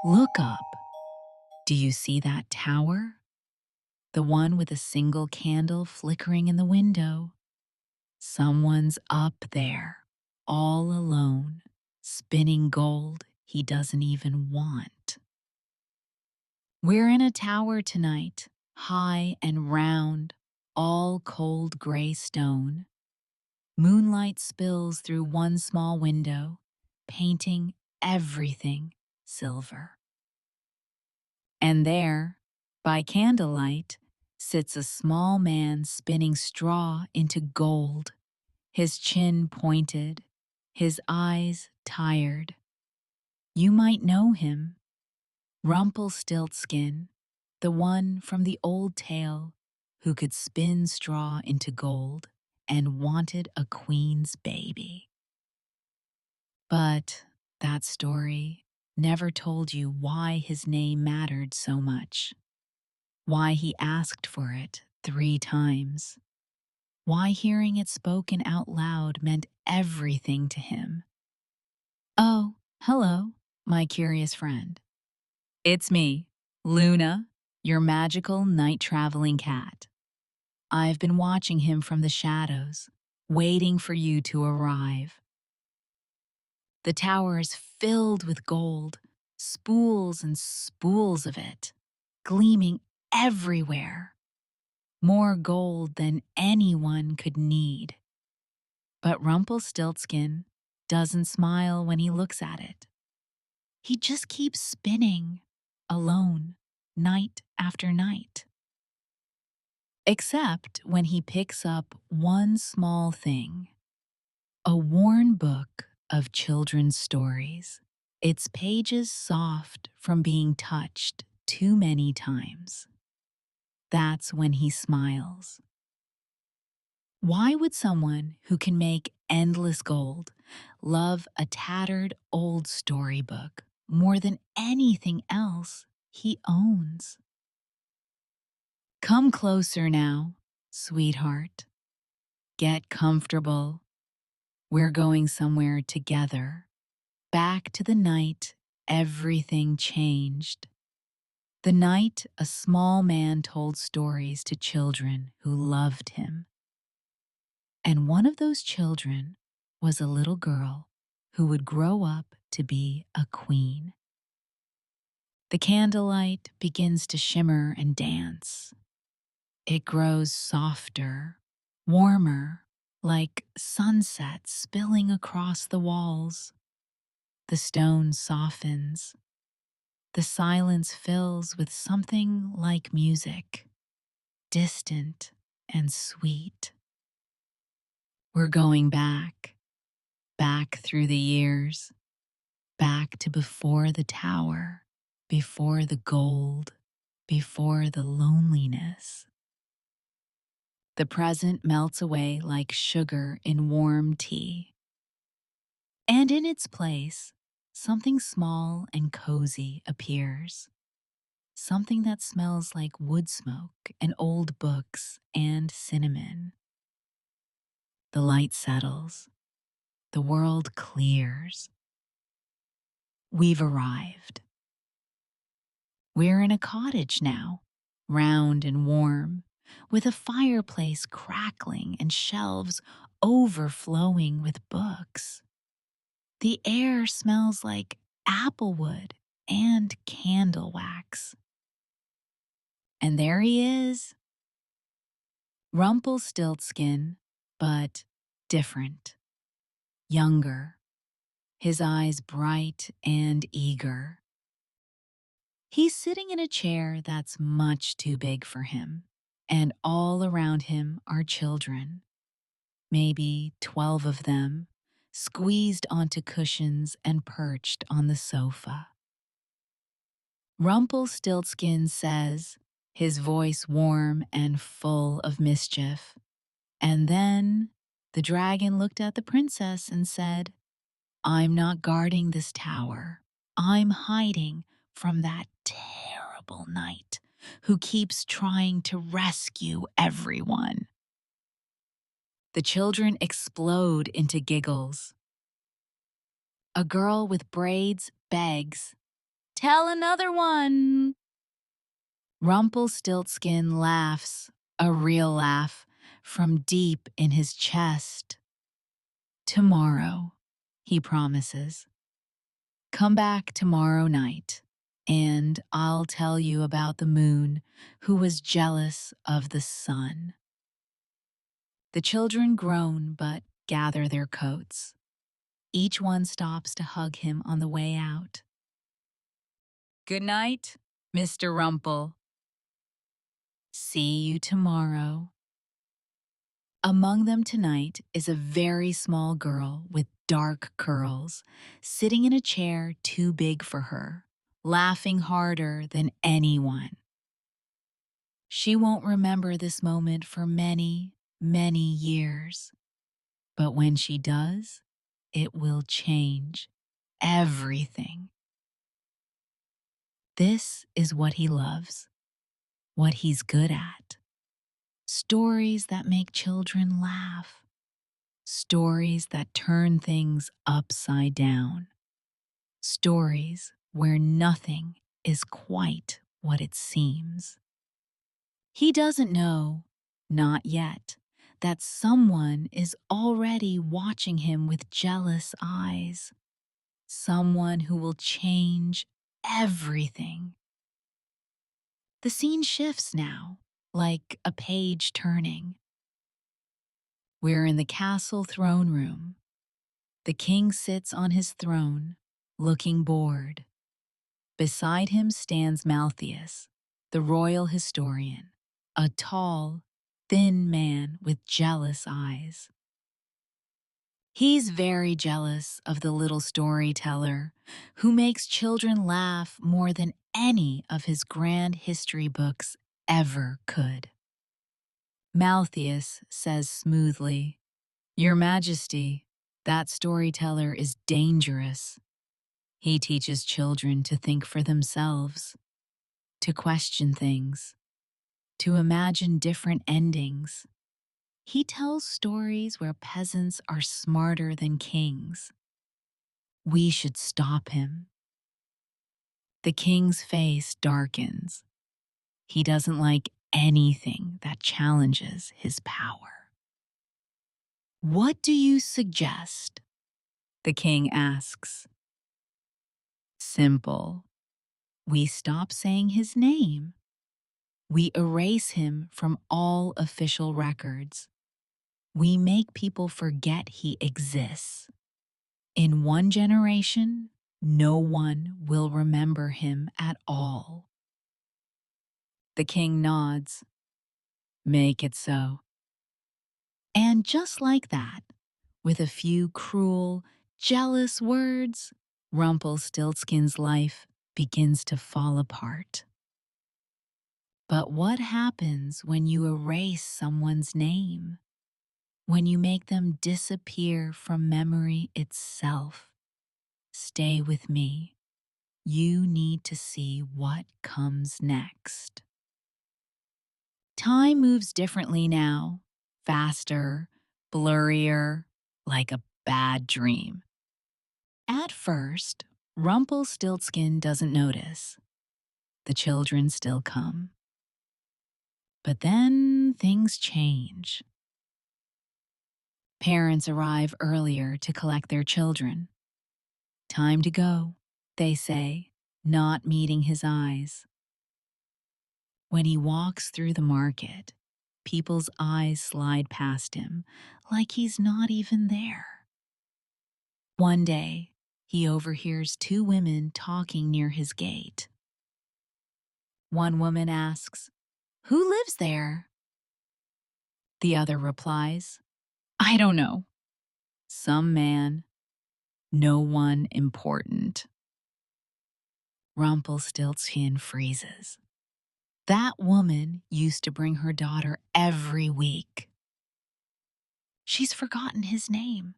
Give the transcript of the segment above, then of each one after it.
Look up. Do you see that tower? The one with a single candle flickering in the window. Someone's up there, all alone, spinning gold he doesn't even want. We're in a tower tonight, high and round, all cold gray stone. Moonlight spills through one small window, painting everything silver. And there, by candlelight, sits a small man spinning straw into gold, his chin pointed, his eyes tired. You might know him, Rumpelstiltskin, the one from the old tale who could spin straw into gold and wanted a queen's baby. But that story never told you why his name mattered so much, why he asked for it 3 times, why hearing it spoken out loud meant everything to him. Oh, hello, my curious friend. It's me, Luna, your magical night-traveling cat. I've been watching him from the shadows, waiting for you to arrive. The tower is filled with gold, spools and spools of it, gleaming everywhere. More gold than anyone could need. But Rumpelstiltskin doesn't smile when he looks at it. He just keeps spinning, alone, night after night. Except when he picks up one small thing, a worn book of children's stories, its pages soft from being touched too many times. That's when he smiles. Why would someone who can make endless gold love a tattered old storybook more than anything else he owns? Come closer now, sweetheart. Get comfortable. We're going somewhere together. Back to the night everything changed. The night a small man told stories to children who loved him. And one of those children was a little girl who would grow up to be a queen. The candlelight begins to shimmer and dance. It grows softer, warmer, like sunset spilling across the walls. The stone softens. The silence fills with something like music, distant and sweet. We're going back, back through the years, back to before the tower, before the gold, before the loneliness. The present melts away like sugar in warm tea. And in its place, something small and cozy appears. Something that smells like wood smoke and old books and cinnamon. The light settles. The world clears. We've arrived. We're in a cottage now, round and warm, with a fireplace crackling and shelves overflowing with books. The air smells like applewood and candle wax. And there he is, Rumpelstiltskin, but different, younger, his eyes bright and eager. He's sitting in a chair that's much too big for him, and all around him are children, maybe 12 of them, squeezed onto cushions and perched on the sofa. Rumpelstiltskin says, his voice warm and full of mischief. And then the dragon looked at the princess and said, I'm not guarding this tower. I'm hiding from that terrible knight who keeps trying to rescue everyone. The children explode into giggles. A girl with braids begs, Tell another one. Rumpelstiltskin laughs, a real laugh, from deep in his chest. Tomorrow, he promises. Come back tomorrow night, and I'll tell you about the moon who was jealous of the sun. The children groan but gather their coats. Each one stops to hug him on the way out. Good night, Mr. Rumple. See you tomorrow. Among them tonight is a very small girl with dark curls, sitting in a chair too big for her, laughing harder than anyone. She won't remember this moment for many, many years. But when she does, it will change everything. This is what he loves, what he's good at. Stories that make children laugh. Stories that turn things upside down. Stories where nothing is quite what it seems. He doesn't know, not yet, that someone is already watching him with jealous eyes. Someone who will change everything. The scene shifts now, like a page turning. We're in the castle throne room. The king sits on his throne, looking bored. Beside him stands Malthius, the royal historian, a tall, thin man with jealous eyes. He's very jealous of the little storyteller, who makes children laugh more than any of his grand history books ever could. Malthius says smoothly, "Your Majesty, that storyteller is dangerous. He teaches children to think for themselves, to question things, to imagine different endings. He tells stories where peasants are smarter than kings. We should stop him." The king's face darkens. He doesn't like anything that challenges his power. "What do you suggest?" the king asks. Simple. We stop saying his name. We erase him from all official records. We make people forget he exists. In one generation, no one will remember him at all. The king nods. Make it so. And just like that, with a few cruel, jealous words, Rumpelstiltskin's life begins to fall apart. But what happens when you erase someone's name? When you make them disappear from memory itself? Stay with me. You need to see what comes next. Time moves differently now, faster, blurrier, like a bad dream. At first, Rumpelstiltskin doesn't notice. The children still come. But then things change. Parents arrive earlier to collect their children. Time to go, they say, not meeting his eyes. When he walks through the market, people's eyes slide past him like he's not even there. One day, he overhears two women talking near his gate. One woman asks, "Who lives there?" The other replies, "I don't know. Some man. No one important." Rumpelstiltskin freezes. That woman used to bring her daughter every week. She's forgotten his name.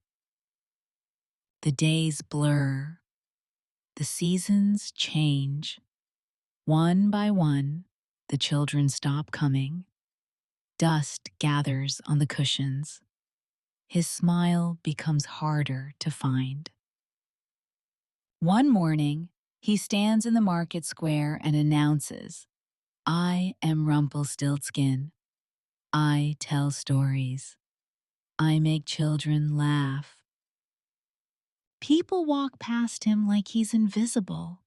The days blur. The seasons change. One by one, the children stop coming. Dust gathers on the cushions. His smile becomes harder to find. One morning, He stands in the market square and announces, I am Rumpelstiltskin. I tell stories. I make children laugh. People walk past him like he's invisible.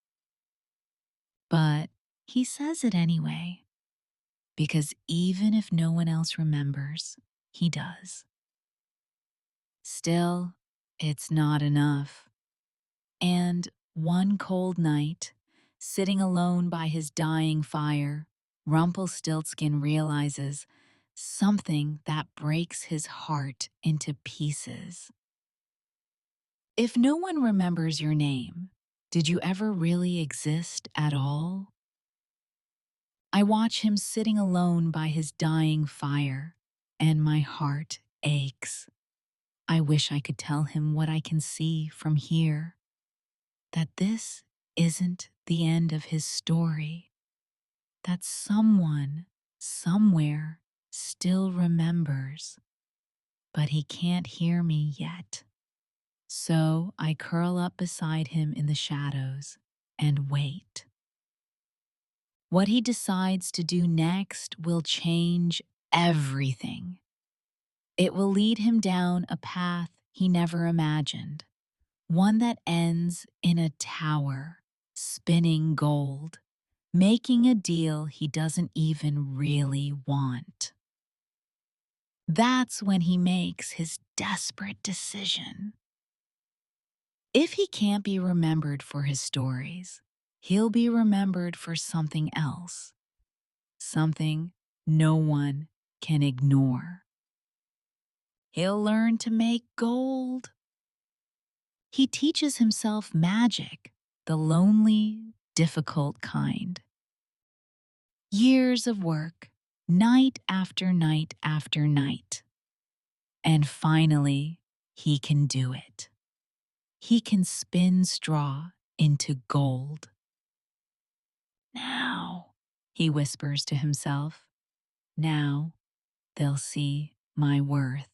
But he says it anyway, because even if no one else remembers, he does. Still, it's not enough. And one cold night, sitting alone by his dying fire, Rumpelstiltskin realizes something that breaks his heart into pieces. If no one remembers your name, did you ever really exist at all? I watch him sitting alone by his dying fire, and my heart aches. I wish I could tell him what I can see from here, that this isn't the end of his story, that someone, somewhere, still remembers. But he can't hear me yet. So I curl up beside him in the shadows and wait. What he decides to do next will change everything. It will lead him down a path he never imagined, one that ends in a tower, spinning gold, making a deal he doesn't even really want. That's when he makes his desperate decision. If he can't be remembered for his stories, he'll be remembered for something else, something no one can ignore. He'll learn to make gold. He teaches himself magic, the lonely, difficult kind. Years of work, night after night after night. And finally, he can do it. He can spin straw into gold. Now, he whispers to himself, now they'll see my worth.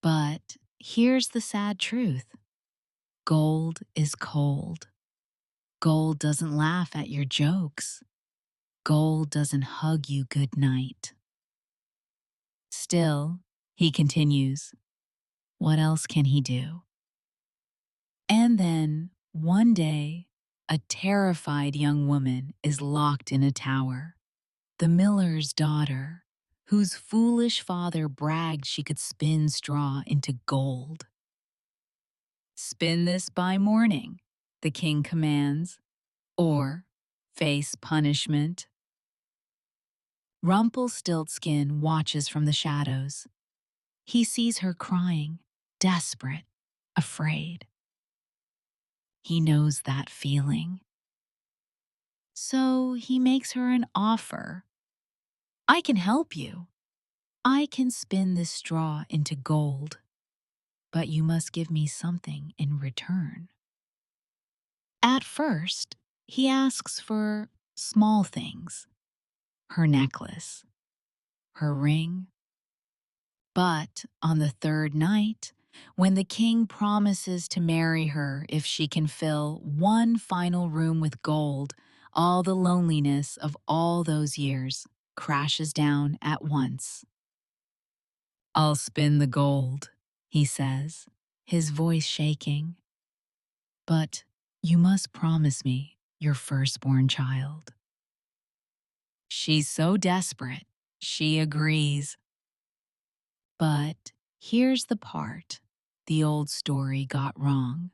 But here's the sad truth. Gold is cold. Gold doesn't laugh at your jokes. Gold doesn't hug you good night. Still, he continues, what else can he do? And then, one day, a terrified young woman is locked in a tower. The miller's daughter, whose foolish father bragged she could spin straw into gold. Spin this by morning, the king commands, or face punishment. Rumpelstiltskin watches from the shadows. He sees her crying, desperate, afraid. He knows that feeling. So he makes her an offer. I can help you. I can spin this straw into gold, but you must give me something in return. At first, he asks for small things, her necklace, her ring. But on the third night, when the king promises to marry her if she can fill one final room with gold, all the loneliness of all those years crashes down at once. I'll spin the gold, he says, his voice shaking. But you must promise me your firstborn child. She's so desperate, she agrees. But here's the part the old story got wrong,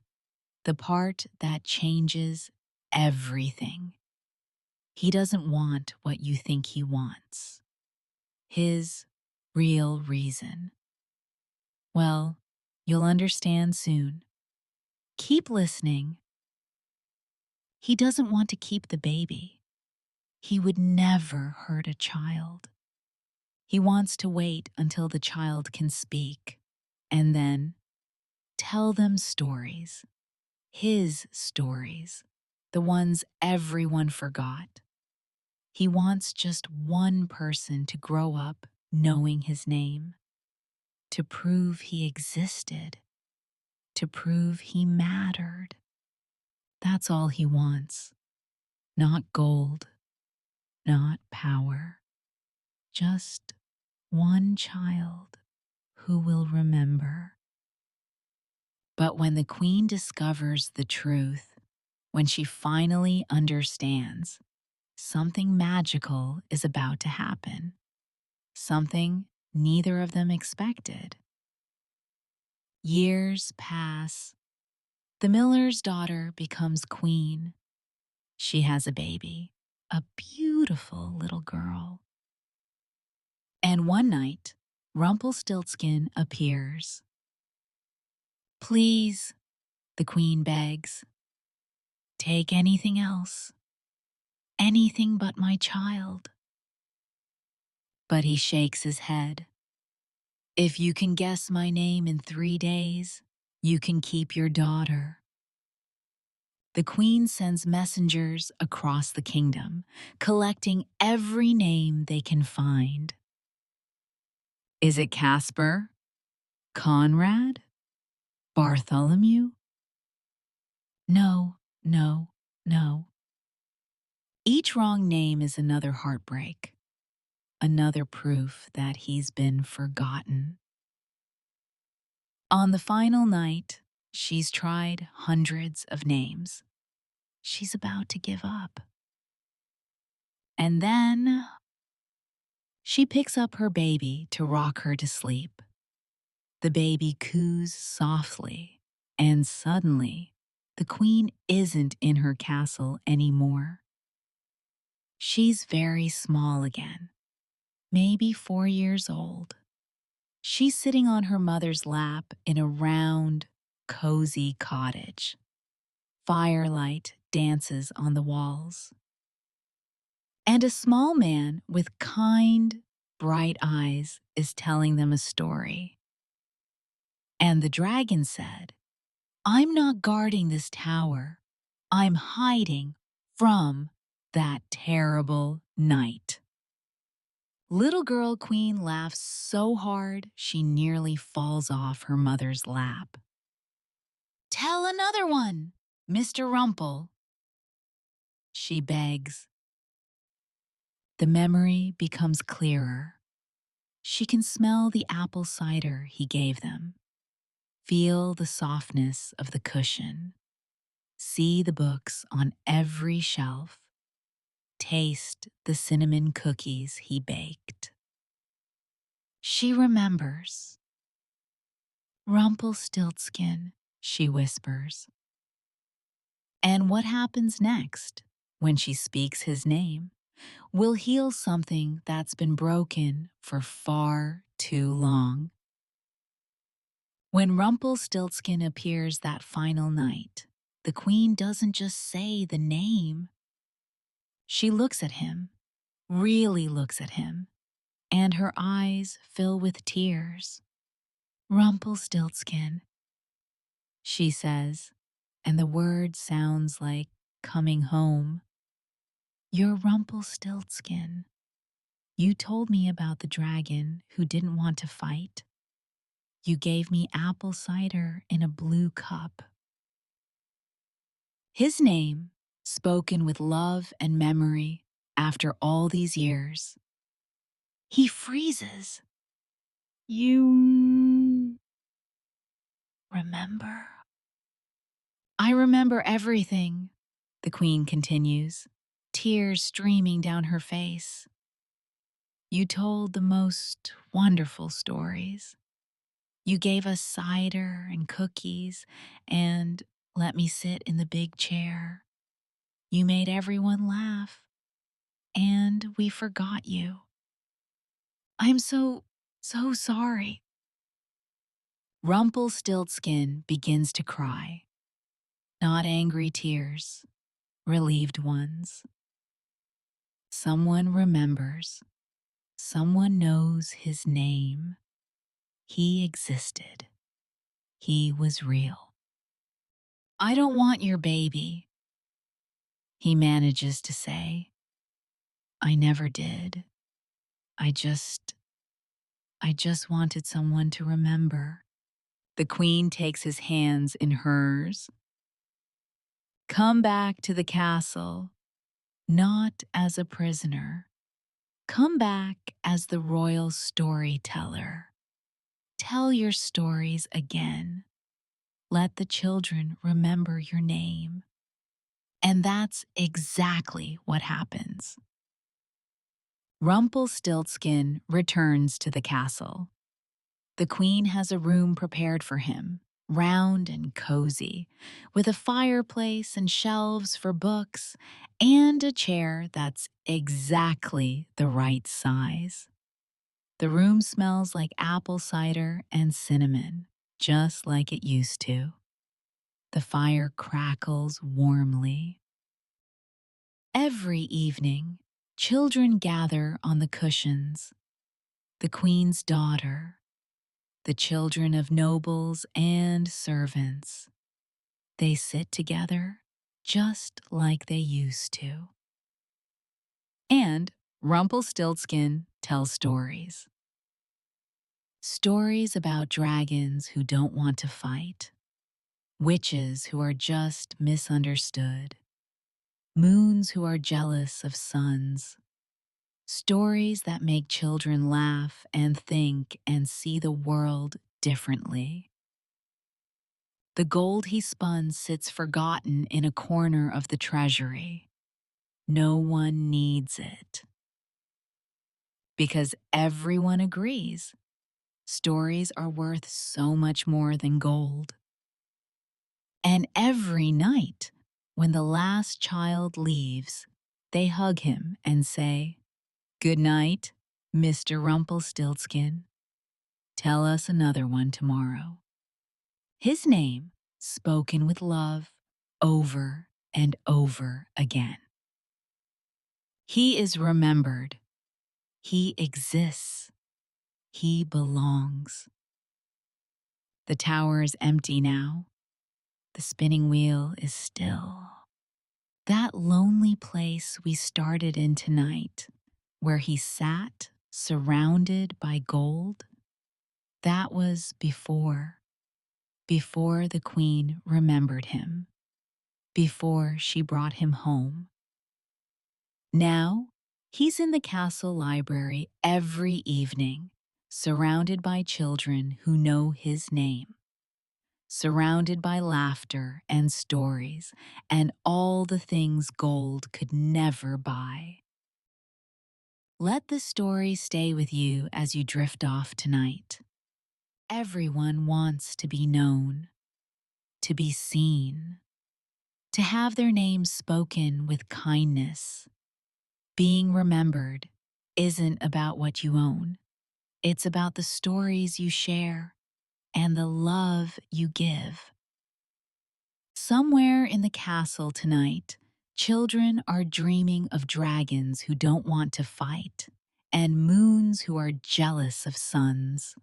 the part that changes everything. He doesn't want what you think he wants. His real reason. Well, you'll understand soon. Keep listening. He doesn't want to keep the baby. He would never hurt a child. He wants to wait until the child can speak, and then tell them stories. His stories, the ones everyone forgot. He wants just one person to grow up knowing his name, to prove he existed, to prove he mattered. That's all he wants. Not gold, not power. Just one child who will remember. But when the queen discovers the truth, when she finally understands, something magical is about to happen. Something neither of them expected. Years pass. The miller's daughter becomes queen. She has a baby, a beautiful little girl. And one night, Rumpelstiltskin appears. Please, the queen begs, take anything else, anything but my child. But he shakes his head. If you can guess my name in 3 days, you can keep your daughter. The queen sends messengers across the kingdom, collecting every name they can find. Is it Casper? Conrad? Bartholomew? No, no, no. Each wrong name is another heartbreak, another proof that he's been forgotten. On the final night, she's tried hundreds of names. She's about to give up. And then she picks up her baby to rock her to sleep. The baby coos softly, and suddenly, the queen isn't in her castle anymore. She's very small again, maybe 4 years old. She's sitting on her mother's lap in a round, cozy cottage. Firelight dances on the walls. And a small man with kind, bright eyes is telling them a story. And the dragon said, I'm not guarding this tower. I'm hiding from that terrible night. Little girl queen laughs so hard she nearly falls off her mother's lap. Tell another one, Mr. Rumple, she begs. The memory becomes clearer. She can smell the apple cider he gave them, feel the softness of the cushion, see the books on every shelf, taste the cinnamon cookies he baked. She remembers. Rumpelstiltskin, she whispers. And what happens next when she speaks his name will heal something that's been broken for far too long. When Rumpelstiltskin appears that final night, the queen doesn't just say the name. She looks at him, really looks at him, and her eyes fill with tears. Rumpelstiltskin, she says, and the word sounds like coming home. You're Rumpelstiltskin. You told me about the dragon who didn't want to fight. You gave me apple cider in a blue cup. His name, spoken with love and memory after all these years. He freezes. You remember? I remember everything, the queen continues, tears streaming down her face. You told the most wonderful stories. You gave us cider and cookies and let me sit in the big chair. You made everyone laugh, and we forgot you. I'm so sorry. Rumpelstiltskin begins to cry. Not angry tears, relieved ones. Someone remembers. Someone knows his name. He existed. He was real. I don't want your baby, he manages to say. I never did. I just wanted someone to remember. The queen takes his hands in hers. Come back to the castle, not as a prisoner. Come back as the royal storyteller. Tell your stories again. Let the children remember your name. And that's exactly what happens. Rumpelstiltskin returns to the castle. The queen has a room prepared for him, round and cozy, with a fireplace and shelves for books, and a chair that's exactly the right size. The room smells like apple cider and cinnamon, just like it used to. The fire crackles warmly. Every evening, children gather on the cushions. The queen's daughter, the children of nobles and servants. They sit together just like they used to. And Rumpelstiltskin tells stories. Stories about dragons who don't want to fight, witches who are just misunderstood, moons who are jealous of suns. Stories that make children laugh and think and see the world differently. The gold he spun sits forgotten in a corner of the treasury. No one needs it. Because everyone agrees, stories are worth so much more than gold. And every night, when the last child leaves, they hug him and say, "Good night, Mr. Rumpelstiltskin. Tell us another one tomorrow." His name, spoken with love, over and over again. He is remembered. He exists. He belongs. The tower is empty now. The spinning wheel is still. That lonely place we started in tonight, where he sat surrounded by gold, that was before the queen remembered him, before she brought him home. Now, he's in the castle library every evening, surrounded by children who know his name, surrounded by laughter and stories and all the things gold could never buy. Let the story stay with you as you drift off tonight. Everyone wants to be known, to be seen, to have their names spoken with kindness. Being remembered isn't about what you own. It's about the stories you share and the love you give. Somewhere in the castle tonight, children are dreaming of dragons who don't want to fight and moons who are jealous of suns.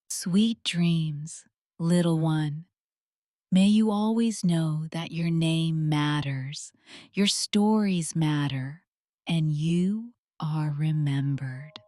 Sweet dreams, little one. May you always know that your name matters, your stories matter, and you are remembered.